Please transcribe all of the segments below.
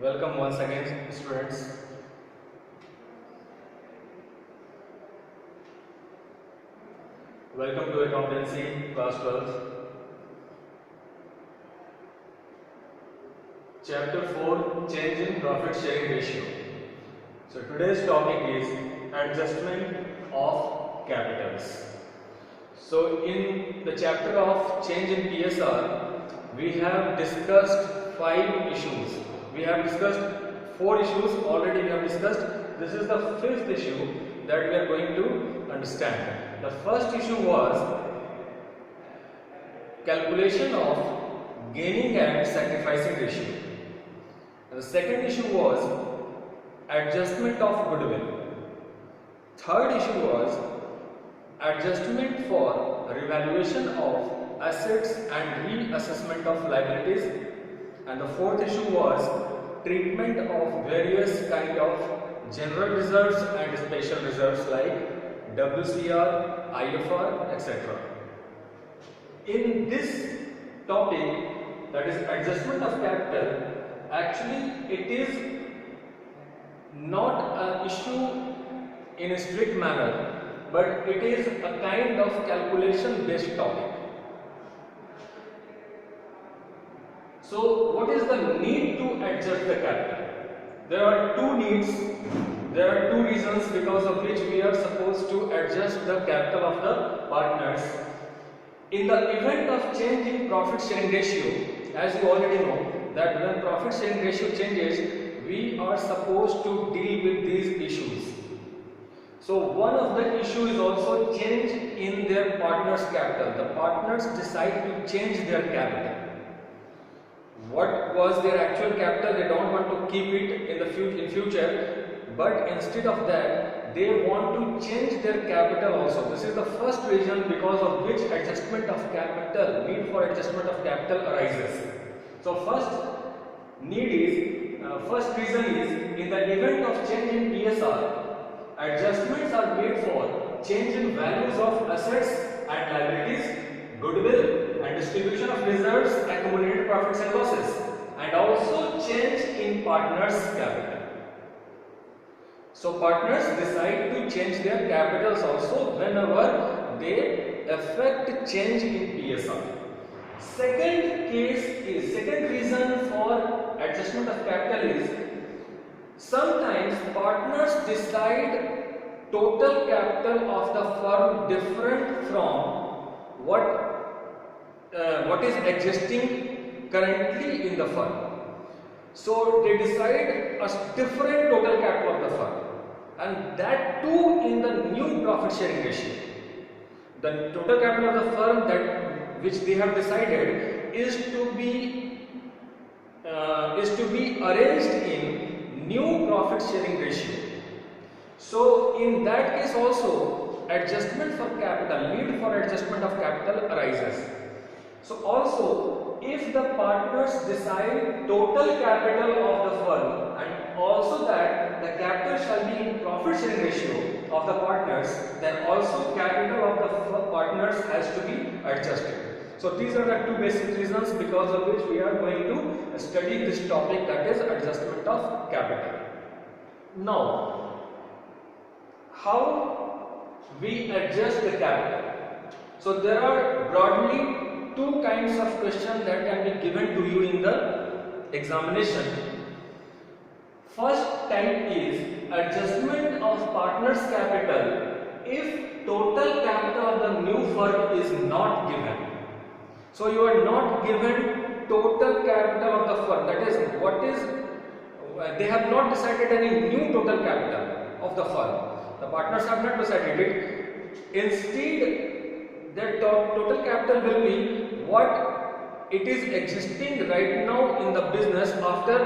Welcome once again, students. Welcome to Accountancy Class 12. Chapter 4, Change in Profit Sharing Ratio. So today's topic is Adjustment of Capitals. So in the chapter of Change in PSR, we have discussed 5 issues. We have discussed 4 issues already. We have discussed. This is the 5th issue that we are going to understand. The first issue was calculation of gaining and sacrificing ratio. And the second issue was adjustment of goodwill. Third issue was adjustment for revaluation of assets and reassessment of liabilities. And the fourth issue was treatment of various kind of general reserves and special reserves like WCR, IFR, etc. In this topic, that is adjustment of capital, actually it is not an issue in a strict manner, but it is a kind of calculation based topic. So what is the need to adjust the capital? There are two needs, there are two reasons because of which we are supposed to adjust the capital of the partners. In the event of change in profit sharing ratio, as you already know that when profit sharing ratio changes, we are supposed to deal with these issues. So one of the issues is also change in their partners' capital. The partners decide to change their capital. What was their actual capital? They don't want to keep it in the future, but instead of that, they want to change their capital also. This is the first reason because of which adjustment of capital, need for adjustment of capital arises. So first reason is in the event of change in PSR, adjustments are made for change in values of assets and liabilities, goodwill, and distribution of reserves, accumulated profits and losses, and also change in partners' capital. So partners decide to change their capitals also whenever they affect change in PSR. Second reason for adjustment of capital is sometimes partners decide total capital of the firm different from what is existing currently in the firm. So they decide a different total capital of the firm, and that too in the new profit sharing ratio. The total capital of the firm that which they have decided is to be arranged in new profit sharing ratio. So in that case also adjustment for capital, need for adjustment of capital arises. So also if the partners decide total capital of the firm and also that the capital shall be in profit sharing ratio of the partners, then also capital of the partners has to be adjusted. So these are the two basic reasons because of which we are going to study this topic, that is adjustment of capital. Now, how we adjust the capital? So there are broadly two kinds of questions that can be given to you in the examination. First type is adjustment of partners' capital if total capital of the new firm is not given. So you are not given total capital of the firm, that is they have not decided any new total capital of the firm. The partners have not decided it. Instead, their total capital will be what it is existing right now in the business after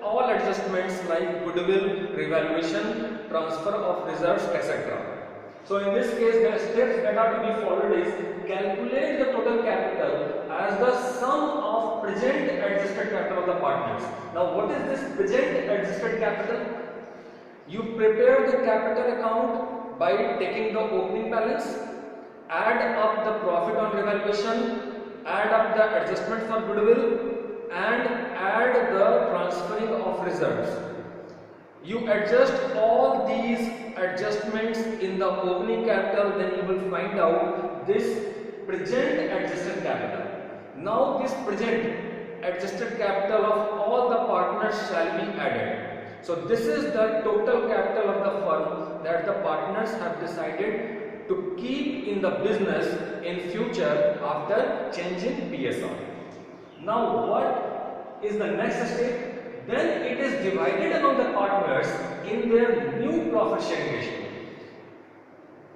all adjustments like goodwill, revaluation, transfer of reserves, etc. So in this case, the steps that are to be followed is calculate the total capital as the sum of present adjusted capital of the partners. Now what is this present adjusted capital? You prepare the capital account by taking the opening balance, add up the profit on revaluation, add up the adjustment for goodwill, and add the transferring of reserves. You adjust all these adjustments in the opening capital, then you will find out this present adjusted capital. Now this present adjusted capital of all the partners shall be added. So this is the total capital of the firm that the partners have decided to keep in the business in future after changing PSR. Now what is the next step? Then it is divided among the partners in their new profit sharing ratio.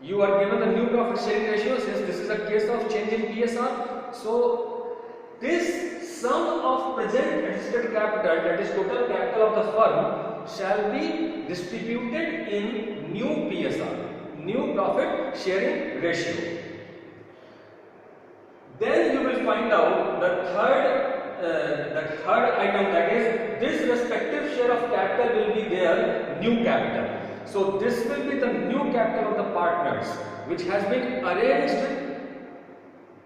You are given the new profit sharing ratio since this is a case of change in PSR. So this sum of present adjusted capital, that is total capital of the firm, shall be distributed in new PSR, new profit sharing ratio. Then you will find out the third item, that is this respective share of capital will be their new capital. So this will be the new capital of the partners, which has been arranged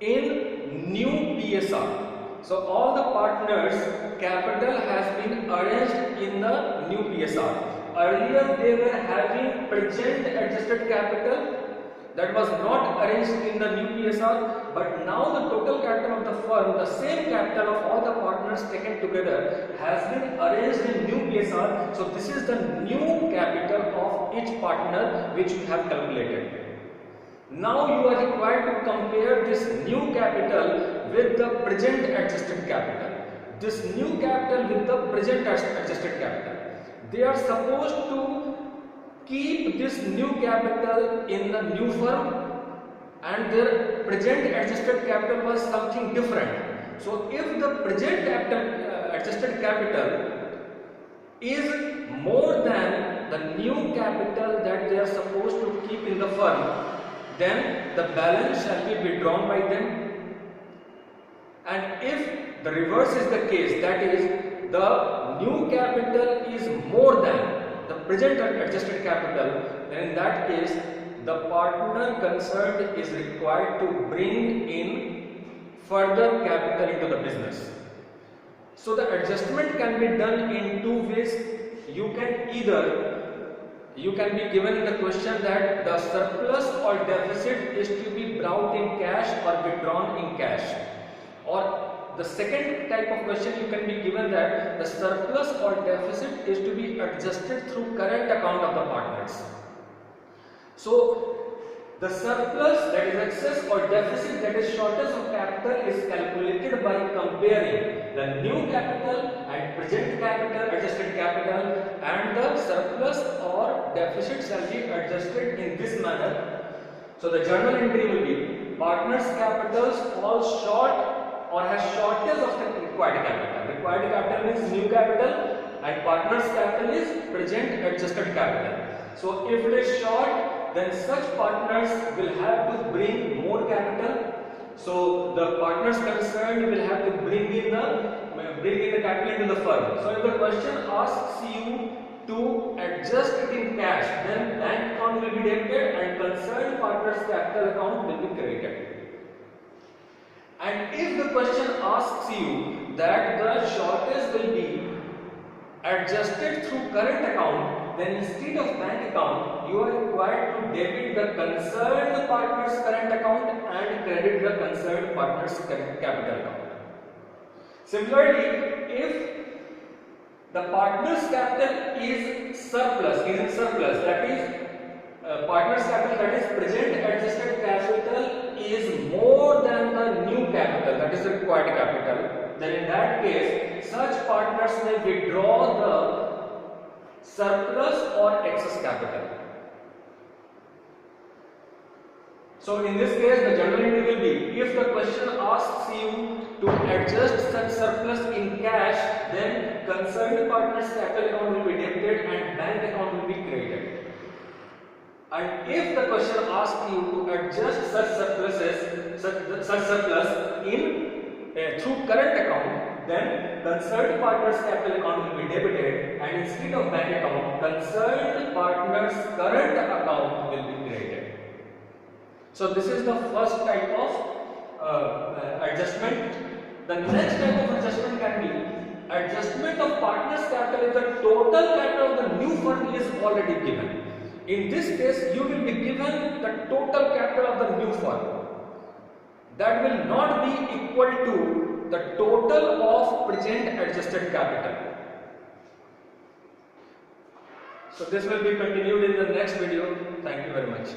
in new PSR. So all the partners' capital has been arranged in the new PSR. Earlier they were having present adjusted capital that was not arranged in the new PSR, but now the total capital of the firm, the same capital of all the partners taken together, has been arranged in new PSR. So this is the new capital of each partner which we have calculated. Now you are required to compare this new capital with the present adjusted capital. This new capital with the present adjusted capital. They are supposed to keep this new capital in the new firm, and their present adjusted capital was something different. So if the present adjusted capital is more than the new capital that they are supposed to keep in the firm, then the balance shall be withdrawn by them. And if the reverse is the case, that is the new capital is more than the present adjusted capital, then in that case the partner concerned is required to bring in further capital into the business. So the adjustment can be done in two ways. You can be given in the question that the surplus or deficit is to be brought in cash or withdrawn in cash, or the second type of question you can be given that the surplus or deficit is to be adjusted through current account of the partners. So the surplus, that is excess, or deficit, that is shortage of capital, is calculated by comparing the new capital and present capital, adjusted capital, and the surplus or deficit shall be adjusted in this manner. So the journal entry will be partners' capitals fall short or has shortage of the required capital. Required capital means new capital and partners' capital is present adjusted capital. So if it is short, then such partners will have to bring more capital. So the partners concerned will have to bring in the capital into the firm. So if the question asks you to adjust it in cash, then bank account will be debited and concerned partners' capital account will be credited. And if the question asks you that the shortage will be adjusted through current account, then instead of bank account, you are required to debit the concerned partner's current account and credit the concerned partner's capital account. Similarly, if the partner's capital is surplus, that is partner's capital, that is present adjusted capital, is more than the new capital, that is the required capital, then in that case such partners may withdraw the surplus or excess capital. So in this case the journal entry will be, if the question asks you to adjust such surplus in cash, then concerned partner's capital account will be debited and bank account will be credited. And if the question asks you to adjust such surplus in through current account, then concerned partner's capital account will be debited and instead of bank account, concerned partner's current account will be credited. So this is the first type of adjustment. The next type of adjustment can be adjustment of partner's capital if the total capital of the new firm is already given. In this case, you will be given the total capital of the new firm. That will not be equal to the total of present adjusted capital. So this will be continued in the next video. Thank you very much.